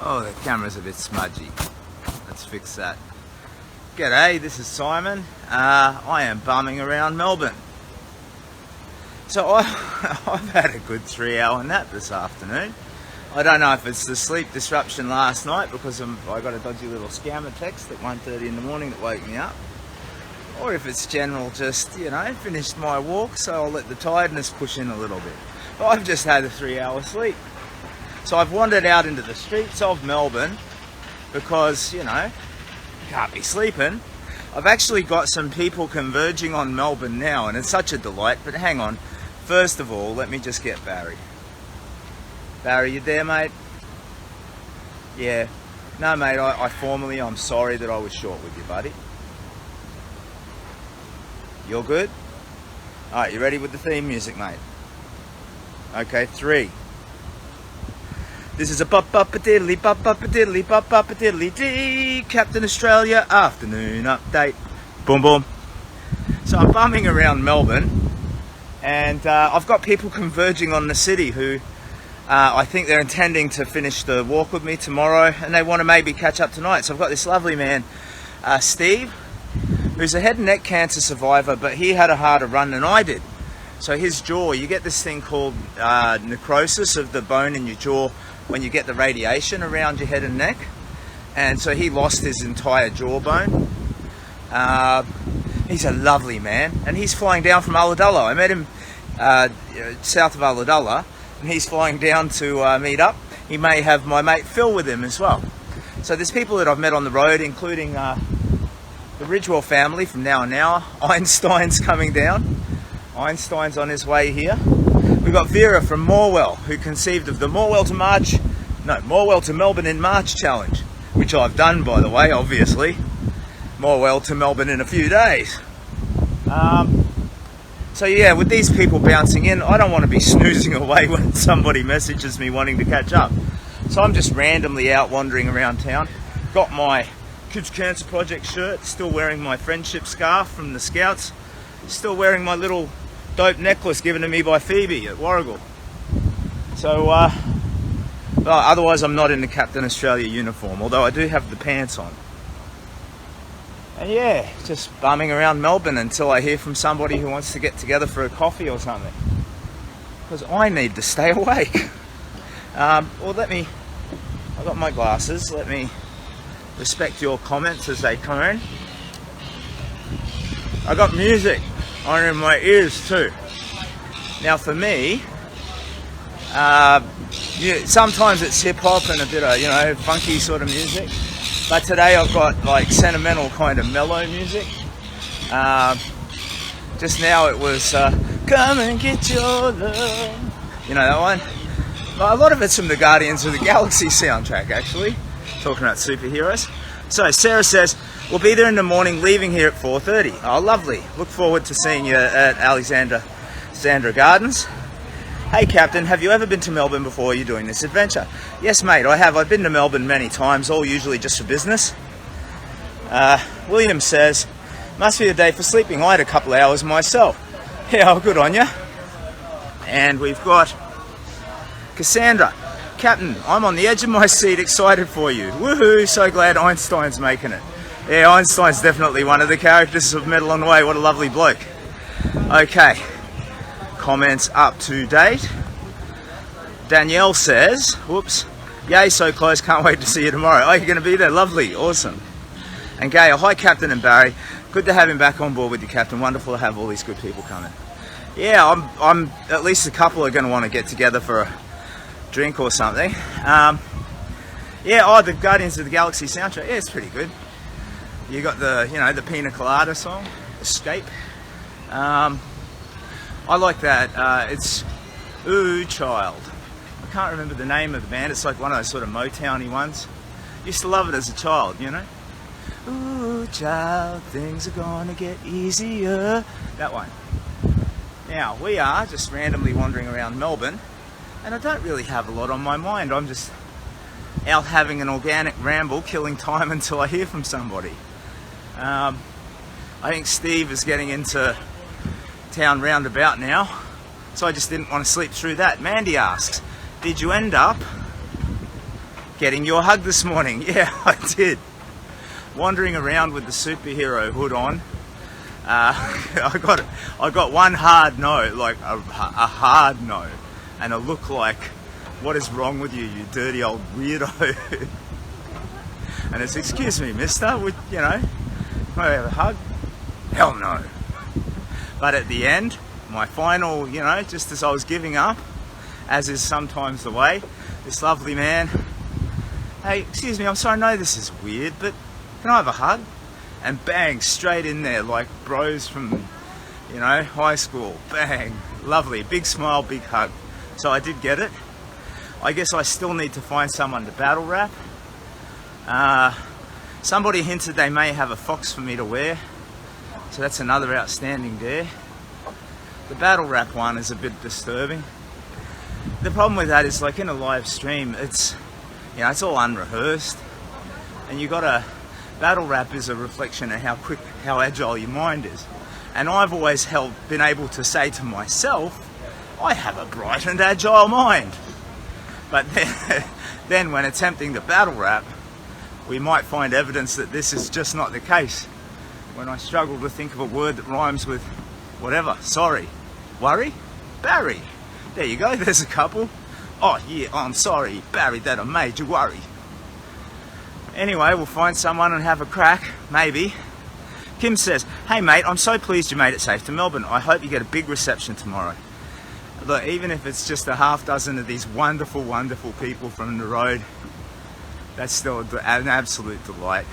Oh, the camera's a bit smudgy. Let's fix that. G'day, this is Simon. I am bumming around Melbourne. So I've had a good 3-hour nap this afternoon. I don't know if it's the sleep disruption last night because I got a dodgy little scammer text at 1:30 in the morning that woke me up, or if it's general just, finished my walk, so I'll let the tiredness push in a little bit. But I've just had a 3-hour sleep. So I've wandered out into the streets of Melbourne because, can't be sleeping. I've actually got some people converging on Melbourne now, and it's such a delight. But hang on, first of all, let me just get Barry. Barry, you there, mate? Yeah. No, mate, I'm sorry that I was short with you, buddy. You're good? Alright, you ready with the theme music, mate? Okay, 3. This is a bop-bop-a-diddly, bop-bop-a-diddly, bop-bop-a-diddly dee, Captain Australia afternoon update. Boom, boom. So I'm bumming around Melbourne, and I've got people converging on the city who I think they're intending to finish the walk with me tomorrow, and they want to maybe catch up tonight. So I've got this lovely man, Steve, who's a head and neck cancer survivor, but he had a harder run than I did. So his jaw, you get this thing called necrosis of the bone in your jaw when you get the radiation around your head and neck, and so he lost his entire jawbone. He's a lovely man, and he's flying down from Ulladulla. I met him south of Ulladulla, and he's flying down to meet up. He may have my mate Phil with him as well. So there's people that I've met on the road, including the Ridgewell family from Now and Now. Einstein's coming down. Einstein's on his way here. We've got Vera from Morwell, who conceived of the Morwell to Melbourne in March challenge, which I've done, by the way, obviously. Morwell to Melbourne in a few days. So yeah, with these people bouncing in, I don't want to be snoozing away when somebody messages me wanting to catch up. So I'm just randomly out wandering around town. Got my Kids Cancer Project shirt, still wearing my friendship scarf from the Scouts, still wearing my little dope necklace given to me by Phoebe at Warragul. So otherwise I'm not in the Captain Australia uniform, although I do have the pants on. And yeah, just bumming around Melbourne until I hear from somebody who wants to get together for a coffee or something, because I need to stay awake. I got my glasses, let me respect your comments as they come in. I got music on in my ears too. Now for me, sometimes it's hip hop and a bit of funky sort of music, but today I've got like sentimental kind of mellow music. Just now it was come and get your love, that one. But a lot of it's from the Guardians of the Galaxy soundtrack, actually, talking about superheroes. So Sarah says, we'll be there in the morning, leaving here at 4:30. Oh, lovely. Look forward to seeing you at Alexandra Gardens. Hey, Captain, have you ever been to Melbourne before you're doing this adventure? Yes, mate, I have. I've been to Melbourne many times, all usually just for business. William says, must be a day for sleeping. I had a couple of hours myself. Yeah, oh, good on you. And we've got Cassandra. Captain, I'm on the edge of my seat, excited for you. Woohoo, so glad Einstein's making it. Yeah, Einstein's definitely one of the characters of Metal on the Way. What a lovely bloke. Okay, comments up to date. Danielle says, whoops, yay, so close, can't wait to see you tomorrow. Oh, you're going to be there, lovely, awesome. And Gail, hi Captain and Barry, good to have him back on board with you, Captain. Wonderful to have all these good people coming. Yeah, I'm at least a couple are going to want to get together for a drink or something. The Guardians of the Galaxy soundtrack, yeah, it's pretty good. You got the, the Pina Colada song, Escape. I like that. It's Ooh Child. I can't remember the name of the band. It's like one of those sort of Motown-y ones. Used to love it as a child, Ooh child, things are gonna get easier. That one. Now, we are just randomly wandering around Melbourne, and I don't really have a lot on my mind. I'm just out having an organic ramble, killing time until I hear from somebody. I think Steve is getting into town roundabout now, so I just didn't want to sleep through that. Mandy asks, did you end up getting your hug this morning. Yeah, I did. Wandering around with the superhero hood on. I got one hard no, like a hard no, and a look like, what is wrong with you, you dirty old weirdo? And it's, excuse me, mister, would, you know, can I have a hug? Hell no. But at the end, my final, you know, just as I was giving up, as is sometimes the way, this lovely man, hey, excuse me, I'm sorry, I know this is weird, but can I have a hug? And bang, straight in there, like bros from, you know, high school. Bang, lovely, big smile, big hug. So I did get it. I guess I still need to find someone to battle wrap. Somebody hinted they may have a fox for me to wear, so that's another outstanding dare. The battle wrap one is a bit disturbing. The problem with that is, like, in a live stream, it's, you know, it's all unrehearsed, and you gotta, battle wrap is a reflection of how quick, how agile your mind is. And I've always been able to say to myself, I have a bright and agile mind. But then when attempting to battle wrap, we might find evidence that this is just not the case. When I struggle to think of a word that rhymes with whatever, sorry, worry, Barry. There you go, there's a couple. Oh yeah, I'm sorry, Barry, that I made you worry. Anyway, we'll find someone and have a crack, maybe. Kim says, hey mate, I'm so pleased you made it safe to Melbourne. I hope you get a big reception tomorrow. Look, even if it's just a half dozen of these wonderful, wonderful people from the road, that's still an absolute delight.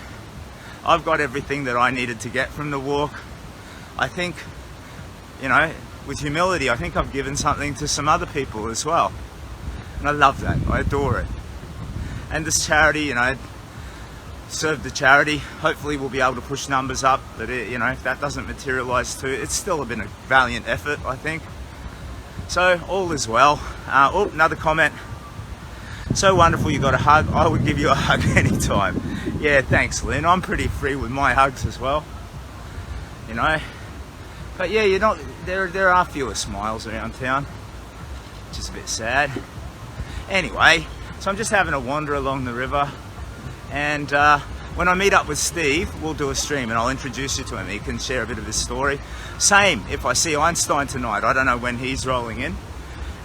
I've got everything that I needed to get from the walk. I think, you know, with humility, I think I've given something to some other people as well. And I love that, I adore it. And this charity, you know, serve the charity. Hopefully we'll be able to push numbers up, but it, you know, if that doesn't materialise too, it's still been a valiant effort, I think. So all is well. Oh, another comment. So wonderful you got a hug. I would give you a hug anytime. Yeah, thanks Lynn. I'm pretty free with my hugs as well. You know. But yeah, you're not, there are fewer smiles around town, which is a bit sad. Anyway, so I'm just having a wander along the river, and when I meet up with Steve, we'll do a stream and I'll introduce you to him. He can share a bit of his story. Same if I see Einstein tonight. I don't know when he's rolling in,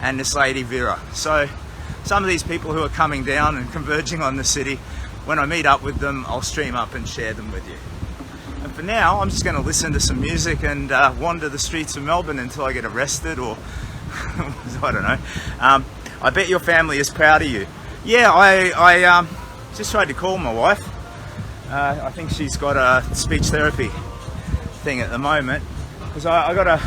and this lady Vera. So some of these people who are coming down and converging on the city, when I meet up with them, I'll stream up and share them with you. And for now, I'm just going to listen to some music and wander the streets of Melbourne until I get arrested, or I don't know. I bet your family is proud of you. Yeah, I just tried to call my wife. I think she's got a speech therapy thing at the moment, because I got to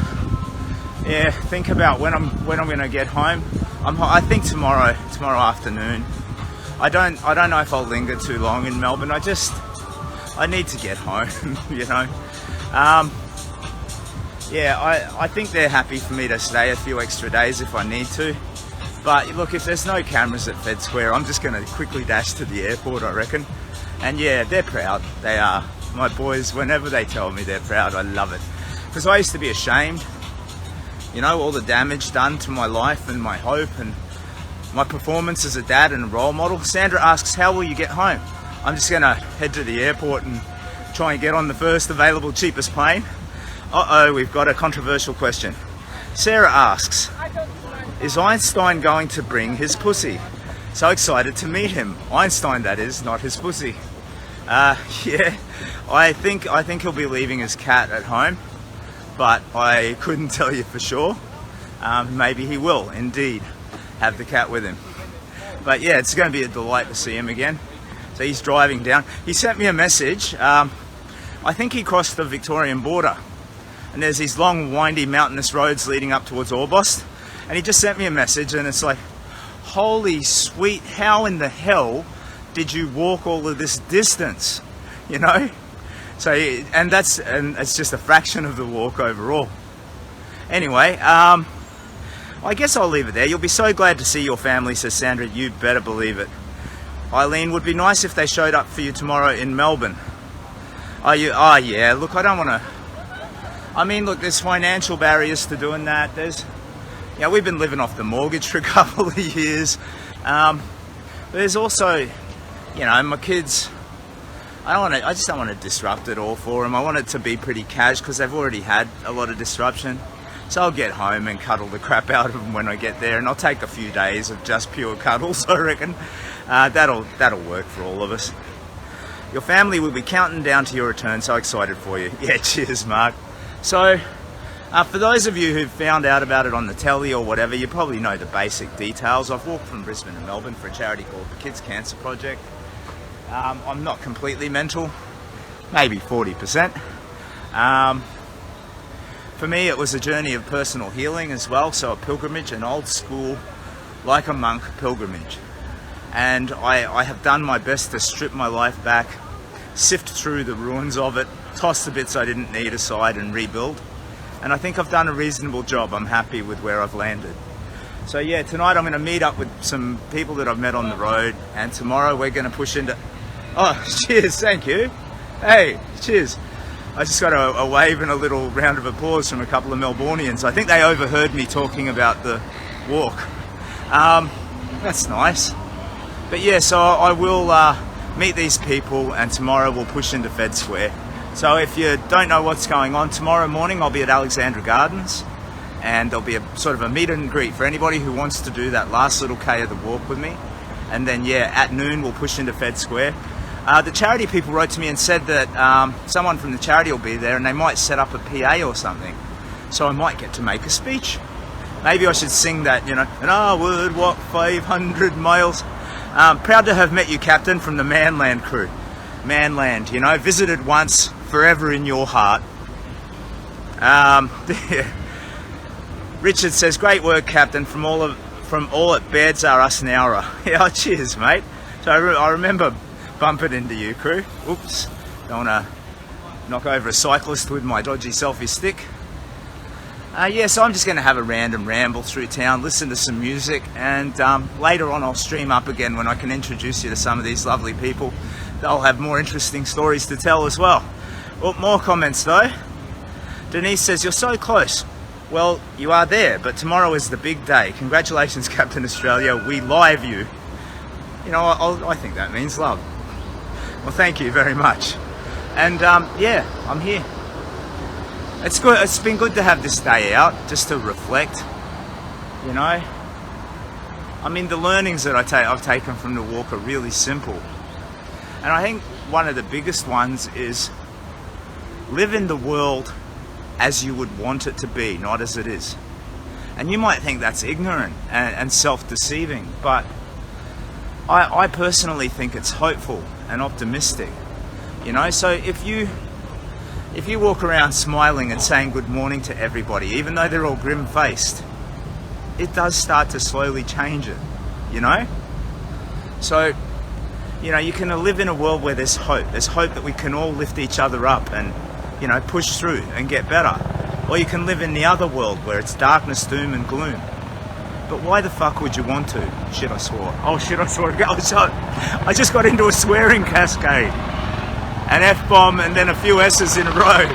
think about when I'm going to get home. I think tomorrow afternoon. I don't know if I'll linger too long in Melbourne. I need to get home, you know. I think they're happy for me to stay a few extra days if I need to. But look, if there's no cameras at Fed Square, I'm just going to quickly dash to the airport, I reckon. And yeah, they're proud. They are. My boys, whenever they tell me they're proud, I love it. Because I used to be ashamed. You know, all the damage done to my life and my hope and my performance as a dad and a role model. Sandra asks, how will you get home? I'm just going to head to the airport and try and get on the first available cheapest plane. Uh-oh, we've got a controversial question. Sarah asks, is Einstein going to bring his pussy? So excited to meet him. Einstein, that is, not his pussy. Yeah, I think he'll be leaving his cat at home, but I couldn't tell you for sure. Maybe he will indeed have the cat with him. But yeah, it's going to be a delight to see him again. So he's driving down. He sent me a message. I think he crossed the Victorian border, and there's these long, windy, mountainous roads leading up towards Orbost. And he just sent me a message, and it's like, holy sweet, how in the hell did you walk all of this distance? You know? So, and it's just a fraction of the walk overall. Anyway, I guess I'll leave it there. You'll be so glad to see your family, says Sandra. You better believe it. Eileen, would be nice if they showed up for you tomorrow in Melbourne. Are you? Oh yeah, look, I don't want to... I mean, look, there's financial barriers to doing that. We've been living off the mortgage for a couple of years. There's also, you know, my kids, I just don't want to disrupt it all for them. I want it to be pretty cash because they've already had a lot of disruption. So I'll get home and cuddle the crap out of them when I get there, and I'll take a few days of just pure cuddles, I reckon. That'll work for all of us. Your family will be counting down to your return, so excited for you. Yeah, cheers, Mark. So, for those of you who've found out about it on the telly or whatever, you probably know the basic details. I've walked from Brisbane to Melbourne for a charity called the Kids Cancer Project. I'm not completely mental, maybe 40%. For me, it was a journey of personal healing as well, so a pilgrimage, an old school, like a monk pilgrimage. And I have done my best to strip my life back, sift through the ruins of it, toss the bits I didn't need aside and rebuild. And I think I've done a reasonable job. I'm happy with where I've landed. So yeah, tonight I'm going to meet up with some people that I've met on the road, and tomorrow we're going to push into... Oh, cheers, thank you. Hey, cheers. I just got a wave and a little round of applause from a couple of Melbournians. I think they overheard me talking about the walk. That's nice. But yeah, so I will meet these people, and tomorrow we'll push into Fed Square. So if you don't know what's going on, tomorrow morning I'll be at Alexandra Gardens, and there'll be a sort of a meet and greet for anybody who wants to do that last little K of the walk with me. And then yeah, at noon we'll push into Fed Square. The charity people wrote to me and said that someone from the charity will be there and they might set up a PA or something. So I might get to make a speech. Maybe I should sing that, you know, and I would walk 500 miles. Proud to have met you, Captain, from the Manland crew. Manland, you know, visited once, forever in your heart. Richard says, great work, Captain, from all at Beds Are Us Nowra. Yeah, cheers, mate. So I remember bumping into you, crew. Oops, don't want to knock over a cyclist with my dodgy selfie stick. Yeah, so I'm just going to have a random ramble through town, listen to some music, and later on I'll stream up again when I can introduce you to some of these lovely people. They'll have more interesting stories to tell as well. Oh, more comments though. Denise says, you're so close. Well, you are there, but tomorrow is the big day. Congratulations, Captain Australia. We live you. You know, I think that means love. Well, thank you very much. And yeah, I'm here. It's good. It's been good to have this day out, just to reflect. You know, I mean, the learnings that I've taken from the walk are really simple, and I think one of the biggest ones is live in the world as you would want it to be, not as it is. And you might think that's ignorant and self-deceiving, but I personally think it's hopeful and optimistic. You know, so if you walk around smiling and saying good morning to everybody, even though they're all grim-faced, it does start to slowly change it, you know? So, you know, you can live in a world where there's hope. There's hope that we can all lift each other up and, you know, push through and get better. Or you can live in the other world where it's darkness, doom and gloom. But why the fuck would you want to? Shit, I swore. Oh shit, I swore. I just got into a swearing cascade. An F-bomb and then a few S's in a row.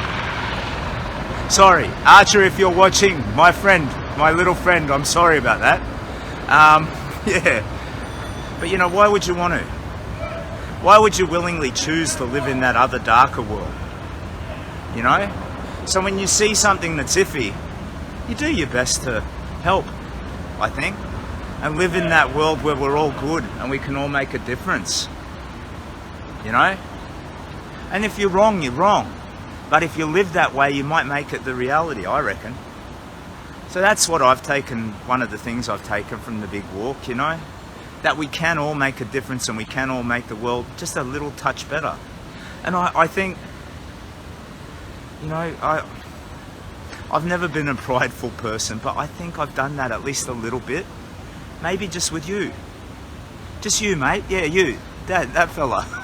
Sorry, Archer, if you're watching, my friend, my little friend, I'm sorry about that. Yeah. But you know, why would you want to? Why would you willingly choose to live in that other darker world? You know? So when you see something that's iffy, you do your best to help, I think. And live in that world where we're all good and we can all make a difference. You know? And if you're wrong, you're wrong. But if you live that way, you might make it the reality, I reckon. So that's what I've taken, one of the things I've taken from the big walk, you know? That we can all make a difference and we can all make the world just a little touch better. And I think, you know, I've never been a prideful person, but I think I've done that at least a little bit. Maybe just with you. Just you, mate. Yeah, you. That fella.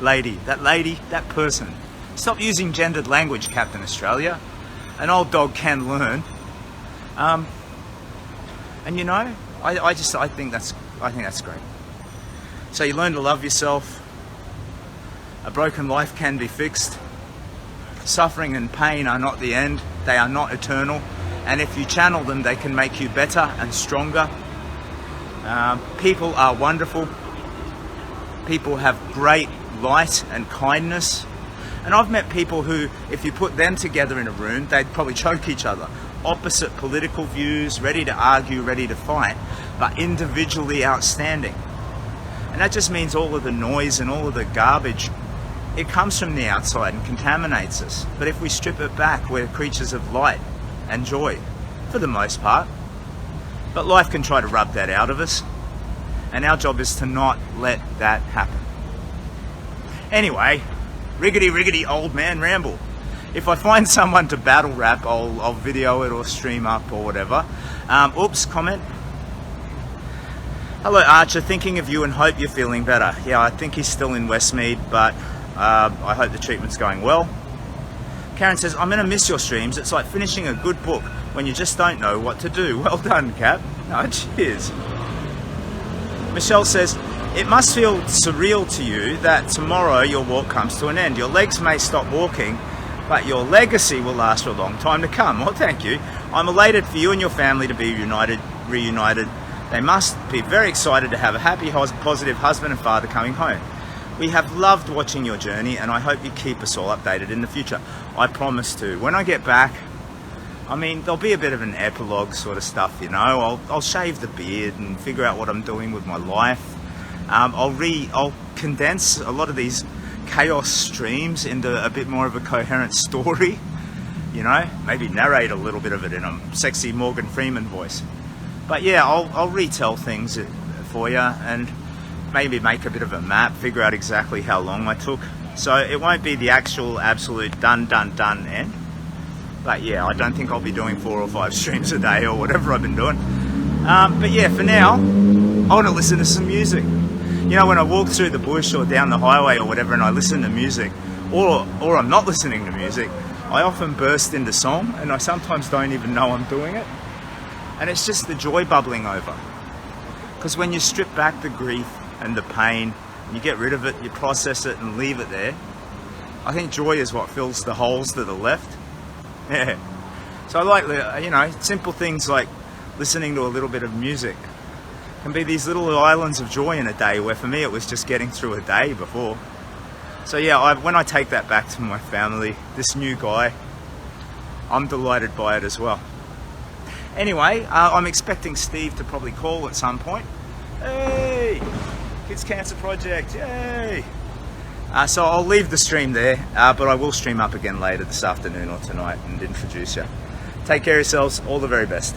Lady, that person. Stop using gendered language, Captain Australia. An old dog can learn. And you know, I think that's great. So you learn to love yourself. A broken life can be fixed. Suffering and pain are not the end. They are not eternal. And if you channel them, they can make you better and stronger. People are wonderful. people have great light and kindness. And I've met people who, if you put them together in a room, they'd probably choke each other. Opposite political views, ready to argue, ready to fight, but individually outstanding. And that just means all of the noise and all of the garbage, it comes from the outside and contaminates us. But if we strip it back, we're creatures of light and joy, for the most part. But life can try to rub that out of us, and our job is to not let that happen. Anyway, riggedy old man ramble. If I find someone to battle rap, I'll video it or stream up or whatever. Oops, comment. Hello Archer, thinking of you and hope you're feeling better. Yeah, I think he's still in Westmead, but I hope the treatment's going well. Karen says, I'm going to miss your streams. It's like finishing a good book when you just don't know what to do. Well done, Cap. No, cheers. Michelle says, it must feel surreal to you that tomorrow your walk comes to an end. Your legs may stop walking, but your legacy will last for a long time to come. Well, thank you. I'm elated for you and your family to be reunited. They must be very excited to have a happy, positive husband and father coming home. We have loved watching your journey, and I hope you keep us all updated in the future. I promise to. When I get back, I mean, there'll be a bit of an epilogue sort of stuff, you know. I'll shave the beard and figure out what I'm doing with my life. I'll condense a lot of these chaos streams into a bit more of a coherent story, you know. Maybe narrate a little bit of it in a sexy Morgan Freeman voice. But yeah, I'll retell things for you and maybe make a bit of a map, figure out exactly how long I took. So it won't be the actual absolute done end. But yeah, I don't think I'll be doing 4 or 5 streams a day or whatever I've been doing. But yeah, for now, I want to listen to some music. You know, when I walk through the bush or down the highway or whatever and I listen to music, or I'm not listening to music, I often burst into song and I sometimes don't even know I'm doing it. And it's just the joy bubbling over. Because when you strip back the grief and the pain, you get rid of it, you process it and leave it there, I think joy is what fills the holes that are left. Yeah. So I like, you know, simple things like listening to a little bit of music can be these little islands of joy in a day, where for me it was just getting through a day before. So yeah, when I take that back to my family, this new guy, I'm delighted by it as well. Anyway, I'm expecting Steve to probably call at some point. Hey, Kids Cancer Project, yay! So I'll leave the stream there, but I will stream up again later this afternoon or tonight and introduce you. Take care of yourselves, all the very best.